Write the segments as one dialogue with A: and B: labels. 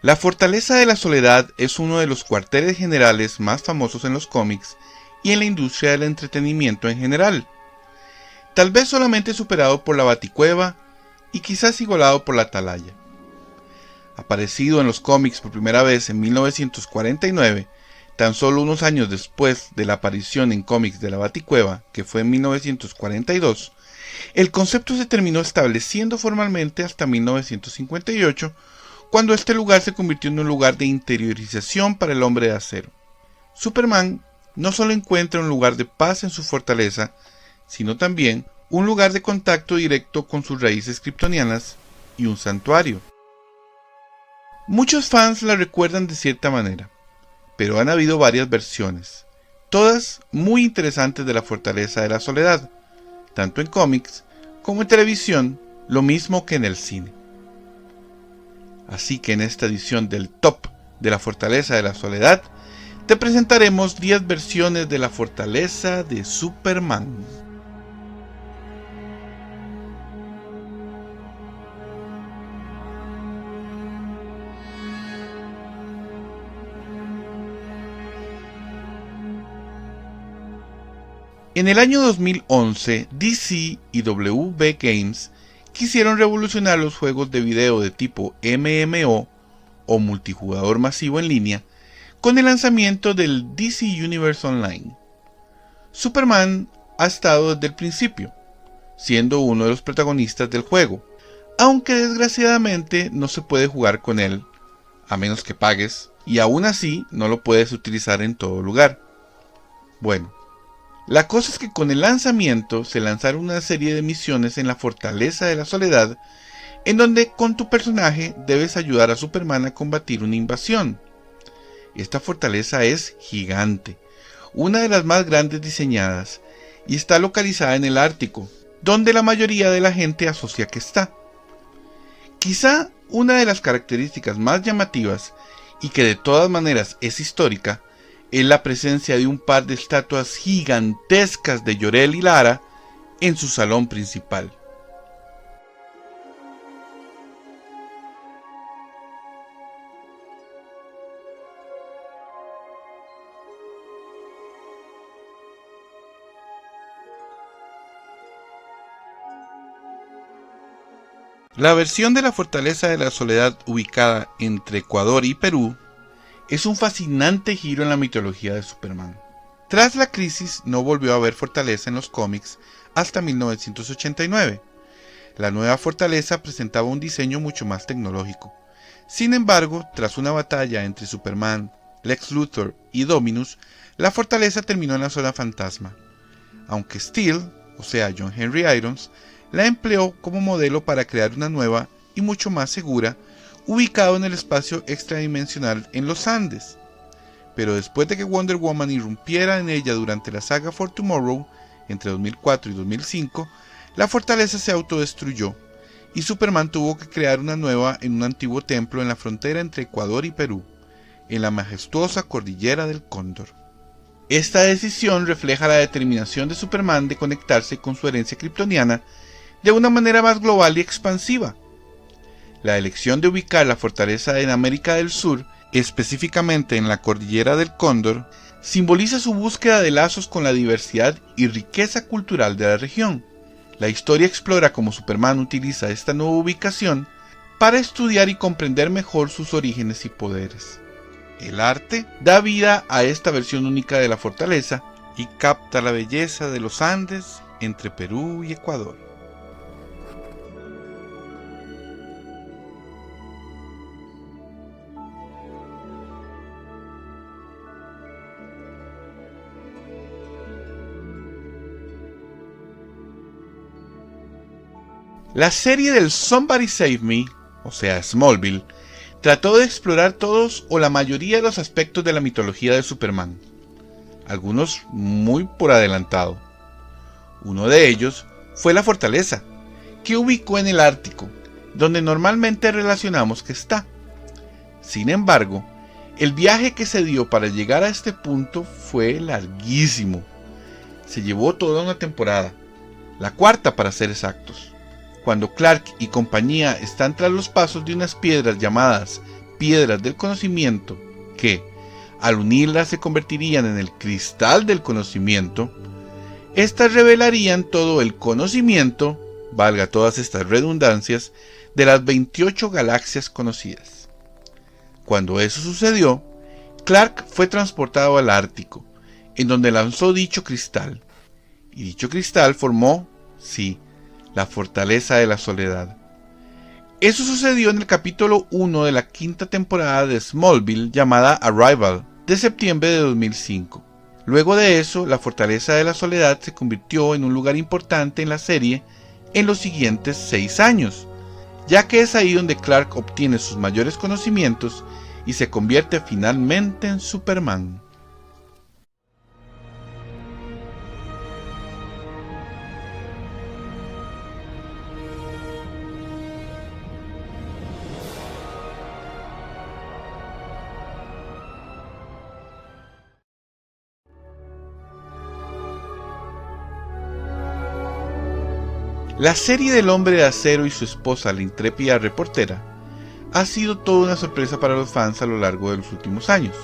A: La Fortaleza de la Soledad es uno de los cuarteles generales más famosos en los cómics y en la industria del entretenimiento en general. Tal vez solamente superado por la Baticueva y quizás igualado por la Atalaya. Aparecido en los cómics por primera vez en 1949, tan solo unos años después de la aparición en cómics de la Baticueva, que fue en 1942, el concepto se terminó estableciendo formalmente hasta 1958, cuando este lugar se convirtió en un lugar de interiorización para el hombre de acero. Superman no solo encuentra un lugar de paz en su fortaleza, sino también un lugar de contacto directo con sus raíces kryptonianas y un santuario. Muchos fans la recuerdan de cierta manera, pero han habido varias versiones, todas muy interesantes de la Fortaleza de la Soledad, tanto en cómics como en televisión, lo mismo que en el cine. Así que en esta edición del Top de la Fortaleza de la Soledad, te presentaremos 10 versiones de la Fortaleza de Superman. En el año 2011, DC y WB Games quisieron revolucionar los juegos de video de tipo MMO o multijugador masivo en línea con el lanzamiento del DC Universe Online. Superman ha estado desde el principio, siendo uno de los protagonistas del juego, aunque desgraciadamente no se puede jugar con él, a menos que pagues, y aún así no lo puedes utilizar en todo lugar. Bueno, la cosa es que con el lanzamiento se lanzaron una serie de misiones en la Fortaleza de la Soledad, en donde con tu personaje debes ayudar a Superman a combatir una invasión. Esta fortaleza es gigante, una de las más grandes diseñadas, y está localizada en el Ártico, donde la mayoría de la gente asocia que está. Quizá una de las características más llamativas, y que de todas maneras es histórica, es la presencia de un par de estatuas gigantescas de Jor-El y Lara en su salón principal. La versión de la Fortaleza de la Soledad ubicada entre Ecuador y Perú es un fascinante giro en la mitología de Superman. Tras la crisis no volvió a haber fortaleza en los cómics hasta 1989. La nueva fortaleza presentaba un diseño mucho más tecnológico. Sin embargo, tras una batalla entre Superman, Lex Luthor y Dominus, la fortaleza terminó en la zona fantasma, aunque Steel, o sea John Henry Irons, la empleó como modelo para crear una nueva y mucho más segura, ubicado en el espacio extradimensional en los Andes. Pero después de que Wonder Woman irrumpiera en ella durante la saga For Tomorrow, entre 2004 y 2005, la fortaleza se autodestruyó, y Superman tuvo que crear una nueva en un antiguo templo en la frontera entre Ecuador y Perú, en la majestuosa cordillera del Cóndor. Esta decisión refleja la determinación de Superman de conectarse con su herencia kryptoniana de una manera más global y expansiva. La elección de ubicar la fortaleza en América del Sur, específicamente en la cordillera del Cóndor, simboliza su búsqueda de lazos con la diversidad y riqueza cultural de la región. La historia explora cómo Superman utiliza esta nueva ubicación para estudiar y comprender mejor sus orígenes y poderes. El arte da vida a esta versión única de la fortaleza y capta la belleza de los Andes entre Perú y Ecuador. La serie del Somebody Save Me, o sea Smallville, trató de explorar todos o la mayoría de los aspectos de la mitología de Superman, algunos muy por adelantado. Uno de ellos fue la fortaleza, que ubicó en el Ártico, donde normalmente relacionamos que está. Sin embargo, el viaje que se dio para llegar a este punto fue larguísimo. Se llevó toda una temporada, la cuarta para ser exactos. Cuando Clark y compañía están tras los pasos de unas piedras llamadas piedras del conocimiento, que, al unirlas se convertirían en el cristal del conocimiento, estas revelarían todo el conocimiento, valga todas estas redundancias, de las 28 galaxias conocidas. Cuando eso sucedió, Clark fue transportado al Ártico, en donde lanzó dicho cristal, y dicho cristal formó, sí, la Fortaleza de la Soledad. Eso sucedió en el capítulo 1 de la quinta temporada de Smallville, llamada Arrival, de septiembre de 2005. Luego de eso, la Fortaleza de la Soledad se convirtió en un lugar importante en la serie en los siguientes 6 años, ya que es ahí donde Clark obtiene sus mayores conocimientos y se convierte finalmente en Superman. La serie del Hombre de Acero y su esposa, la intrépida reportera, ha sido toda una sorpresa para los fans a lo largo de los últimos años.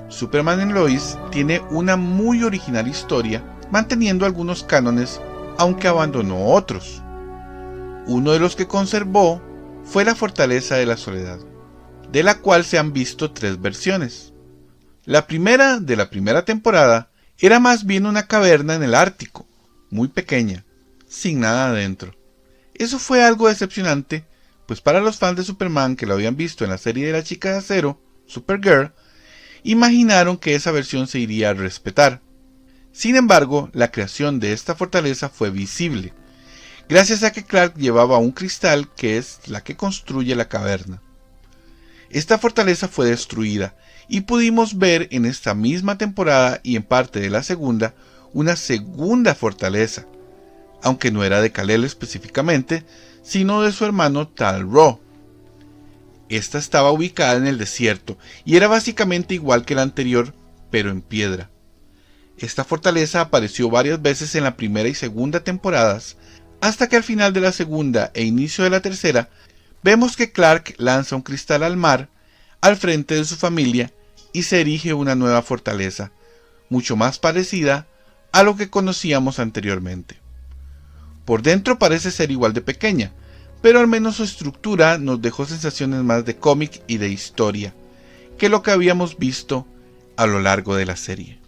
A: Superman en Lois tiene una muy original historia, manteniendo algunos cánones, aunque abandonó otros. Uno de los que conservó fue la Fortaleza de la Soledad, de la cual se han visto 3 versiones. La primera, de la primera temporada, era más bien una caverna en el Ártico, muy pequeña, sin nada adentro. Eso fue algo decepcionante, pues para los fans de Superman que lo habían visto en la serie de la Chica de Acero, Supergirl, imaginaron que esa versión se iría a respetar. Sin embargo, la creación de esta fortaleza fue visible, gracias a que Clark llevaba un cristal que es la que construye la caverna. Esta fortaleza fue destruida, y pudimos ver en esta misma temporada y en parte de la segunda, una segunda fortaleza, aunque no era de Kal-El específicamente, sino de su hermano Tal-Rho. Esta estaba ubicada en el desierto y era básicamente igual que la anterior, pero en piedra. Esta fortaleza apareció varias veces en la primera y segunda temporadas, hasta que al final de la segunda e inicio de la tercera, vemos que Clark lanza un cristal al mar, al frente de su familia, y se erige una nueva fortaleza, mucho más parecida a lo que conocíamos anteriormente. Por dentro parece ser igual de pequeña, pero al menos su estructura nos dejó sensaciones más de cómic y de historia, que lo que habíamos visto a lo largo de la serie.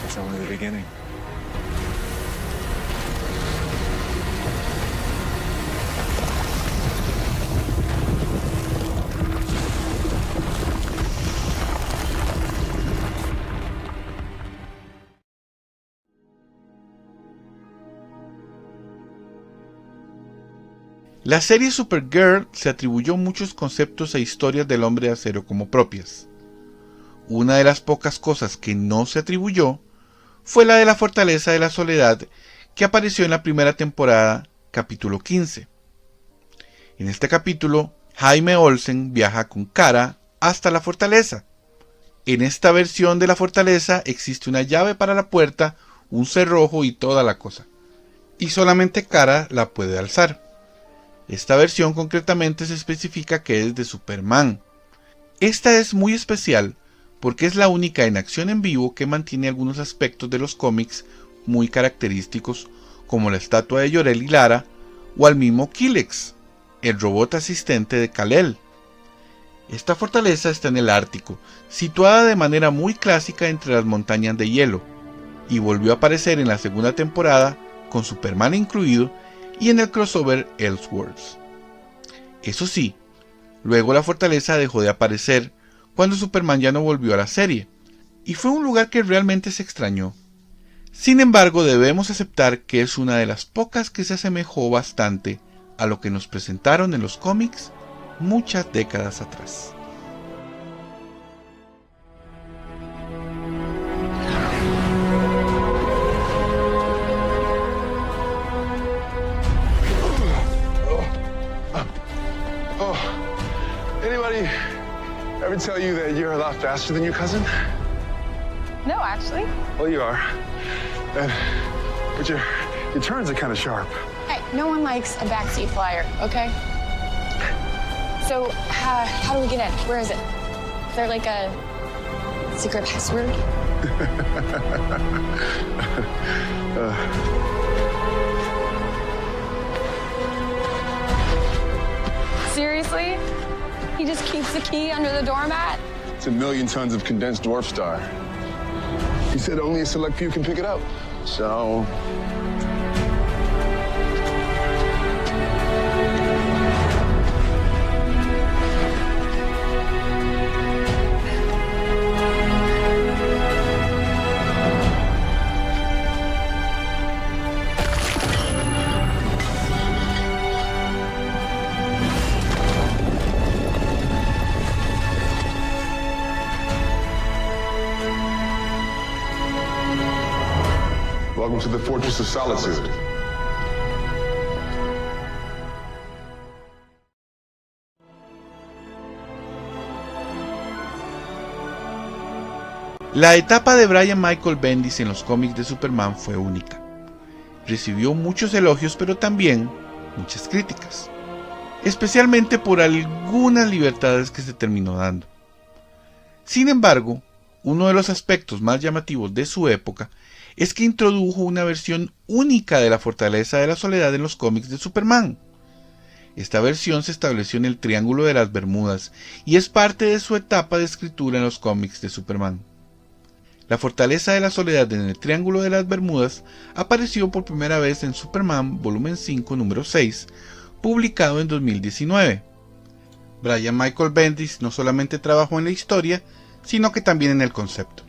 B: It's only the beginning.
A: La serie Supergirl se atribuyó muchos conceptos e historias del Hombre de Acero como propias. Una de las pocas cosas que no se atribuyó fue la de la Fortaleza de la Soledad, que apareció en la primera temporada, capítulo 15. En este capítulo, Jaime Olsen viaja con Kara hasta la fortaleza. En esta versión de la fortaleza existe una llave para la puerta, un cerrojo y toda la cosa, y solamente Kara la puede alzar. Esta versión concretamente se especifica que es de Superman. Esta es muy especial porque es la única en acción en vivo que mantiene algunos aspectos de los cómics muy característicos, como la estatua de Jor-El y Lara, o al mismo Killex, el robot asistente de Kal-El. Esta fortaleza está en el Ártico, situada de manera muy clásica entre las montañas de hielo, y volvió a aparecer en la segunda temporada, con Superman incluido, y en el crossover Elseworlds. Eso sí, luego la fortaleza dejó de aparecer cuando Superman ya no volvió a la serie, y fue un lugar que realmente se extrañó. Sin embargo, debemos aceptar que es una de las pocas que se asemejó bastante a lo que nos presentaron en los cómics muchas décadas atrás.
B: Anybody ever tell you that you're a lot faster than your cousin?
C: No, actually.
B: Well, you are. But your turns are kind of sharp.
C: Hey, no one likes a backseat flyer, okay? So, how do we get in? Where is it? Is there like a secret password? Seriously? He just keeps the key under the doormat?
B: It's 1,000,000 tons of condensed dwarf star. He said only a select few can pick it up. So... Welcome to the Fortress of Solitude.
A: La etapa de Brian Michael Bendis en los cómics de Superman fue única. Recibió muchos elogios, pero también muchas críticas, especialmente por algunas libertades que se terminó dando. Sin embargo, uno de los aspectos más llamativos de su época es que introdujo una versión única de la Fortaleza de la Soledad en los cómics de Superman. Esta versión se estableció en el Triángulo de las Bermudas y es parte de su etapa de escritura en los cómics de Superman. La Fortaleza de la Soledad en el Triángulo de las Bermudas apareció por primera vez en Superman Volumen 5, número 6, publicado en 2019. Brian Michael Bendis no solamente trabajó en la historia, sino que también en el concepto.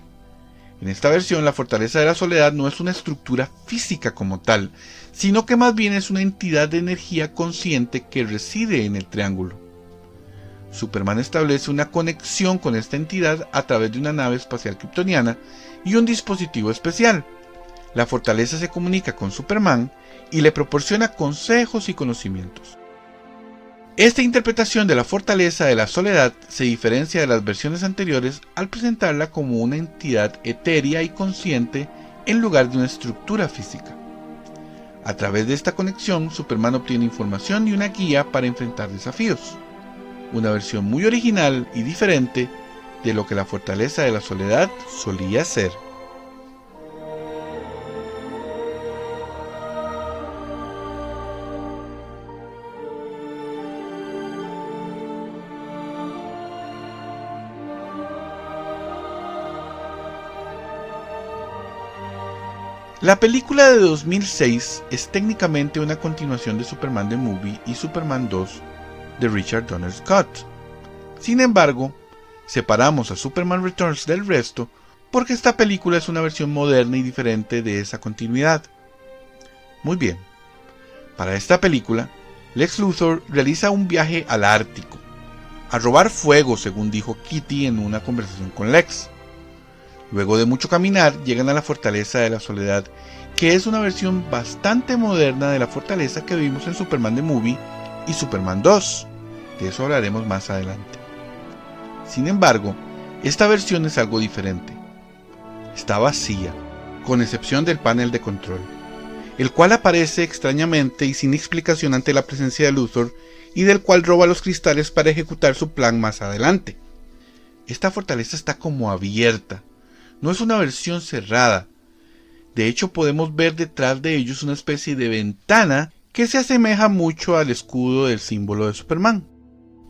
A: En esta versión, la Fortaleza de la Soledad no es una estructura física como tal, sino que más bien es una entidad de energía consciente que reside en el triángulo. Superman establece una conexión con esta entidad a través de una nave espacial kryptoniana y un dispositivo especial. La fortaleza se comunica con Superman y le proporciona consejos y conocimientos. Esta interpretación de la Fortaleza de la Soledad se diferencia de las versiones anteriores al presentarla como una entidad etérea y consciente en lugar de una estructura física. A través de esta conexión, Superman obtiene información y una guía para enfrentar desafíos. Una versión muy original y diferente de lo que la Fortaleza de la Soledad solía ser. La película de 2006 es técnicamente una continuación de Superman The Movie y Superman 2 de Richard Donner Scott. Sin embargo, separamos a Superman Returns del resto porque esta película es una versión moderna y diferente de esa continuidad. Muy bien, para esta película, Lex Luthor realiza un viaje al Ártico, a robar fuego, según dijo Kitty en una conversación con Lex. Luego de mucho caminar, llegan a la Fortaleza de la Soledad, que es una versión bastante moderna de la fortaleza que vimos en Superman The Movie y Superman 2. De eso hablaremos más adelante. Sin embargo, esta versión es algo diferente. Está vacía, con excepción del panel de control, el cual aparece extrañamente y sin explicación ante la presencia de Luthor y del cual roba los cristales para ejecutar su plan más adelante. Esta fortaleza está como abierta. No es una versión cerrada. De hecho, podemos ver detrás de ellos una especie de ventana que se asemeja mucho al escudo del símbolo de Superman.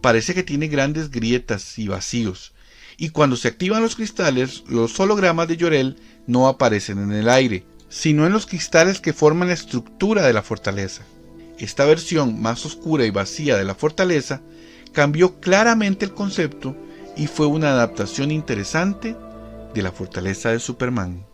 A: Parece que tiene grandes grietas y vacíos, y cuando se activan los cristales, los hologramas de Jor-El no aparecen en el aire, sino en los cristales que forman la estructura de la fortaleza. Esta versión más oscura y vacía de la fortaleza cambió claramente el concepto y fue una adaptación interesante de la Fortaleza de Superman.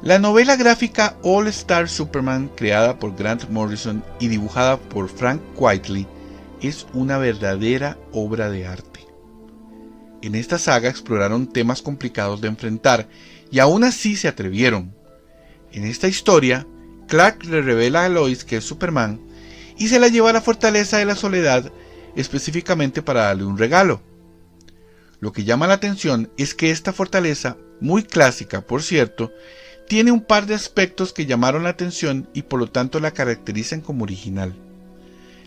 A: La novela gráfica All Star Superman, creada por Grant Morrison y dibujada por Frank Quitely, es una verdadera obra de arte. En esta saga exploraron temas complicados de enfrentar y aún así se atrevieron. En esta historia, Clark le revela a Lois que es Superman y se la lleva a la Fortaleza de la Soledad específicamente para darle un regalo. Lo que llama la atención es que esta fortaleza, muy clásica por cierto, tiene un par de aspectos que llamaron la atención y por lo tanto la caracterizan como original.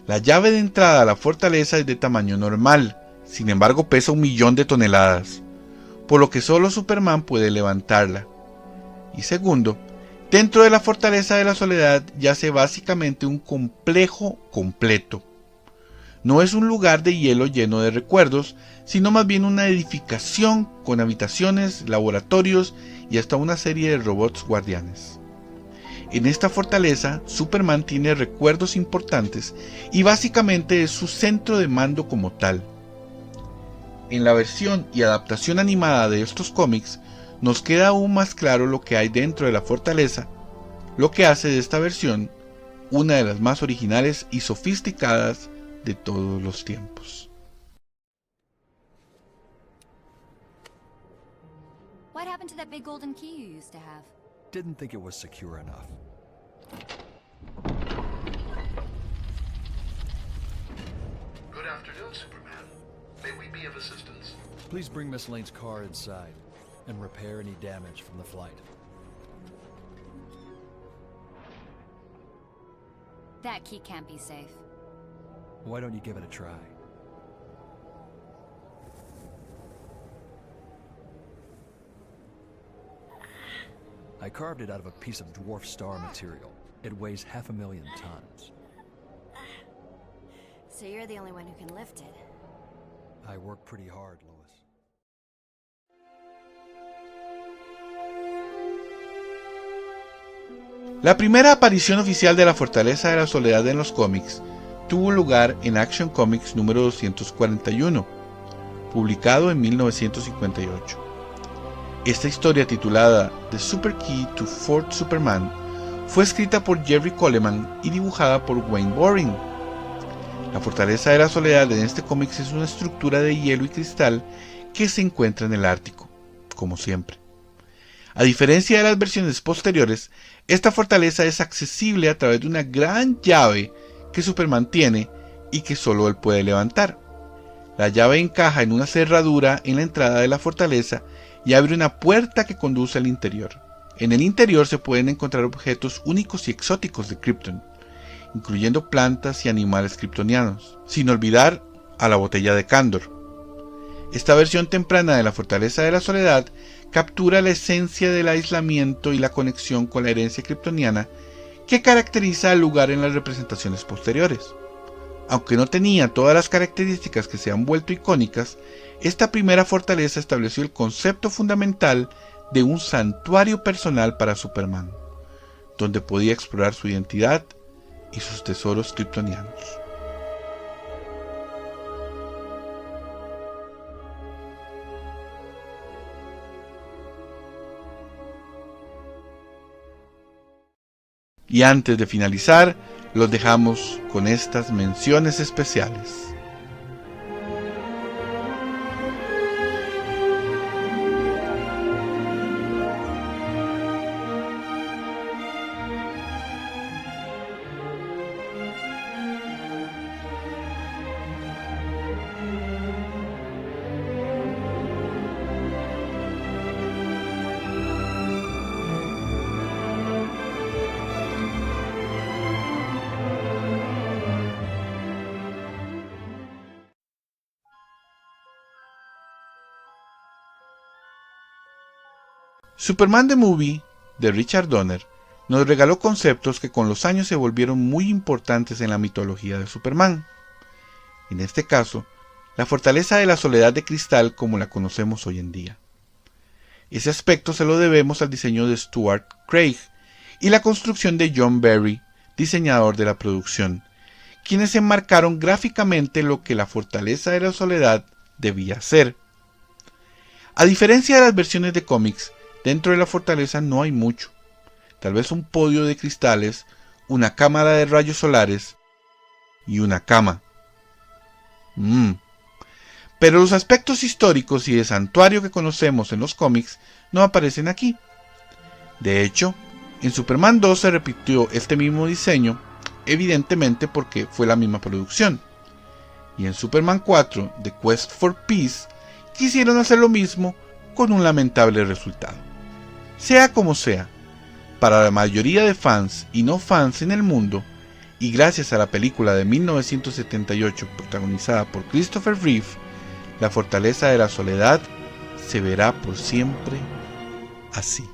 A: La llave de entrada a la fortaleza es de tamaño normal, sin embargo pesa 1.000.000 de toneladas, por lo que solo Superman puede levantarla. Y segundo, dentro de la Fortaleza de la Soledad yace básicamente un complejo completo. No es un lugar de hielo lleno de recuerdos, sino más bien una edificación con habitaciones, laboratorios y hasta una serie de robots guardianes. En esta fortaleza, Superman tiene recuerdos importantes y básicamente es su centro de mando como tal. En la versión y adaptación animada de estos cómics, nos queda aún más claro lo que hay dentro de la fortaleza, lo que hace de esta versión una de las más originales y sofisticadas de todos los tiempos.
D: What happened to that big golden key you used to have?
E: Didn't think it was secure enough.
F: Good afternoon, Superman. May we be of assistance?
E: Please bring Miss Lane's car inside and repair any damage from the flight.
D: That key can't be safe.
E: Why don't you give it a try? I carved it out of a piece of dwarf star material. It weighs 500,000 tons.
D: So you're the only one who can lift it.
E: I work pretty hard, Lois.
A: La primera aparición oficial de la Fortaleza de la Soledad en los cómics tuvo lugar en Action Comics número 241, publicado en 1958. Esta historia, titulada The Super Key to Fort Superman, fue escrita por Jerry Coleman y dibujada por Wayne Boring. La Fortaleza de la Soledad en este cómic es una estructura de hielo y cristal que se encuentra en el Ártico, como siempre. A diferencia de las versiones posteriores, esta fortaleza es accesible a través de una gran llave que Superman tiene y que solo él puede levantar. La llave encaja en una cerradura en la entrada de la fortaleza y abre una puerta que conduce al interior. En el interior se pueden encontrar objetos únicos y exóticos de Krypton, incluyendo plantas y animales kryptonianos, sin olvidar a la botella de Kandor. Esta versión temprana de la Fortaleza de la Soledad captura la esencia del aislamiento y la conexión con la herencia kryptoniana que caracteriza al lugar en las representaciones posteriores. Aunque no tenía todas las características que se han vuelto icónicas, esta primera fortaleza estableció el concepto fundamental de un santuario personal para Superman, donde podía explorar su identidad y sus tesoros kryptonianos. Y antes de finalizar, los dejamos con estas menciones especiales. Superman the Movie, de Richard Donner, nos regaló conceptos que con los años se volvieron muy importantes en la mitología de Superman. En este caso, la Fortaleza de la Soledad de Cristal como la conocemos hoy en día. Ese aspecto se lo debemos al diseño de Stuart Craig y la construcción de John Barry, diseñador de la producción, quienes enmarcaron gráficamente lo que la Fortaleza de la Soledad debía ser. A diferencia de las versiones de cómics, dentro de la fortaleza no hay mucho, tal vez un podio de cristales, una cámara de rayos solares y una cama. Pero los aspectos históricos y de santuario que conocemos en los cómics no aparecen aquí. De hecho, en Superman 2 se repitió este mismo diseño, evidentemente porque fue la misma producción. Y en Superman 4, The Quest for Peace, quisieron hacer lo mismo con un lamentable resultado. Sea como sea, para la mayoría de fans y no fans en el mundo, y gracias a la película de 1978 protagonizada por Christopher Reeve, la Fortaleza de la Soledad se verá por siempre así.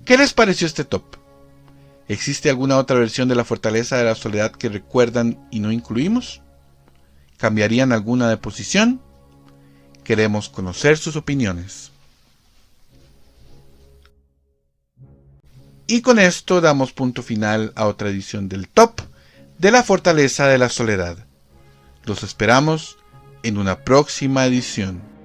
A: ¿Qué les pareció este top? ¿Existe alguna otra versión de la Fortaleza de la Soledad que recuerdan y no incluimos? ¿Cambiarían alguna de posición? Queremos conocer sus opiniones. Y con esto damos punto final a otra edición del top de la Fortaleza de la Soledad. Los esperamos en una próxima edición.